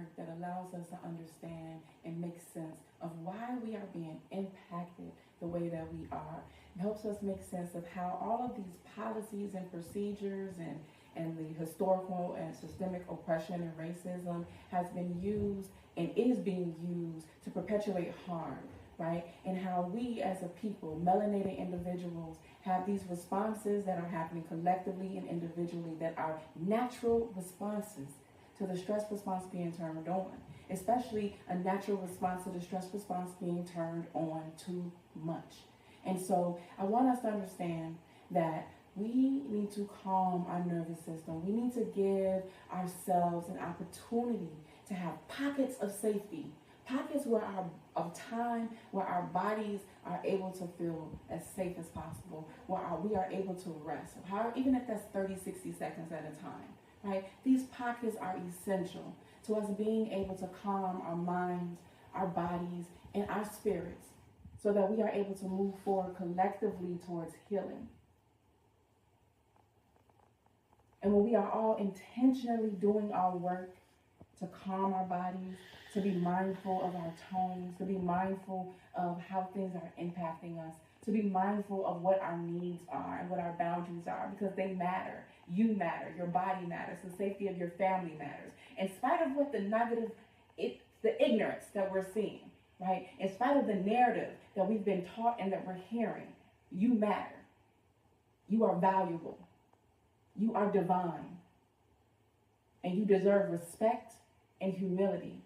work that allows us to understand and make sense of why we are being impacted the way that we are. It helps us make sense of how all of these policies and procedures and the historical and systemic oppression and racism has been used and is being used to perpetuate harm, right? And how we as a people, melanated individuals, have these responses that are happening collectively and individually that are natural responses to the stress response being turned on, especially a natural response to the stress response being turned on too much. And so I want us to understand that we need to calm our nervous system. We need to give ourselves an opportunity to have pockets of safety, pockets of time where our bodies are able to feel as safe as possible, where we are able to rest, even if that's 30, 60 seconds at a time, right? These pockets are essential to us being able to calm our minds, our bodies, and our spirits so that we are able to move forward collectively towards healing. And when we are all intentionally doing our work to calm our bodies, to be mindful of our tones, to be mindful of how things are impacting us, to be mindful of what our needs are and what our boundaries are, because they matter. You matter. Your body matters. The safety of your family matters. In spite of what the negative, the ignorance that we're seeing, right? In spite of the narrative that we've been taught and that we're hearing, you matter. You are valuable. You are divine. And you deserve respect and humility.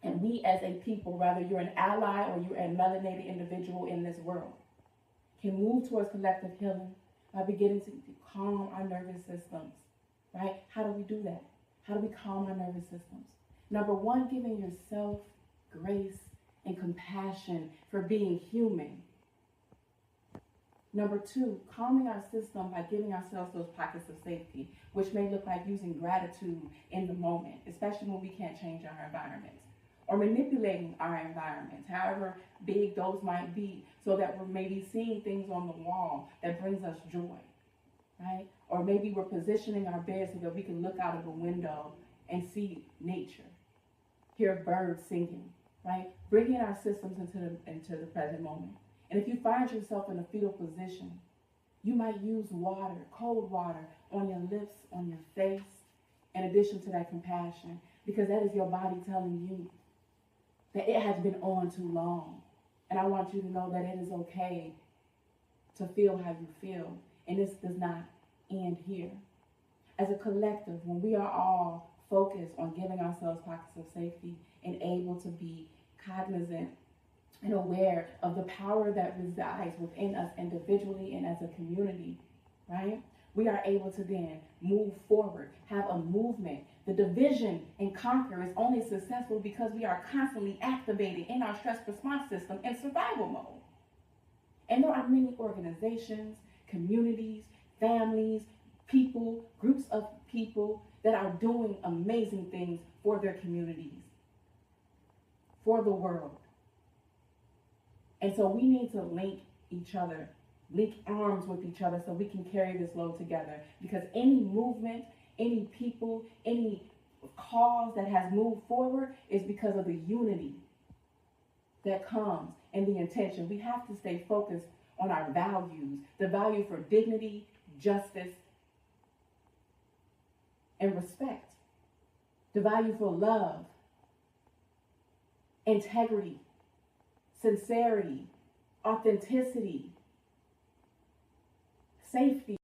And we as a people, whether you're an ally or you're a melanated individual in this world, can move towards collective healing by beginning to calm our nervous systems, right? How do we do that? How do we calm our nervous systems? Number one, giving yourself grace and compassion for being human. Number two, calming our system by giving ourselves those pockets of safety, which may look like using gratitude in the moment, especially when we can't change our environments, or manipulating our environments, however big those might be, so that we're maybe seeing things on the wall that brings us joy, right? Or maybe we're positioning our bed so that we can look out of the window and see nature, hear birds singing, right? Bringing our systems into the present moment. And if you find yourself in a fetal position, you might use water, cold water, on your lips, on your face, in addition to that compassion, because that is your body telling you that it has been on too long. And I want you to know that it is okay to feel how you feel. And this does not end here. As a collective, when we are all focused on giving ourselves pockets of safety and able to be cognizant and aware of the power that resides within us individually and as a community, right? We are able to then move forward, have a movement. The division and conquer is only successful because we are constantly activated in our stress response system in survival mode. And there are many organizations, communities, families, people, groups of people that are doing amazing things for their communities, for the world. And so we need to link each other, link arms with each other so we can carry this load together. Because any movement, any people, any cause that has moved forward is because of the unity that comes and the intention. We have to stay focused on our values, the value for dignity, justice, and respect, the value for love, integrity, sincerity, authenticity, safety.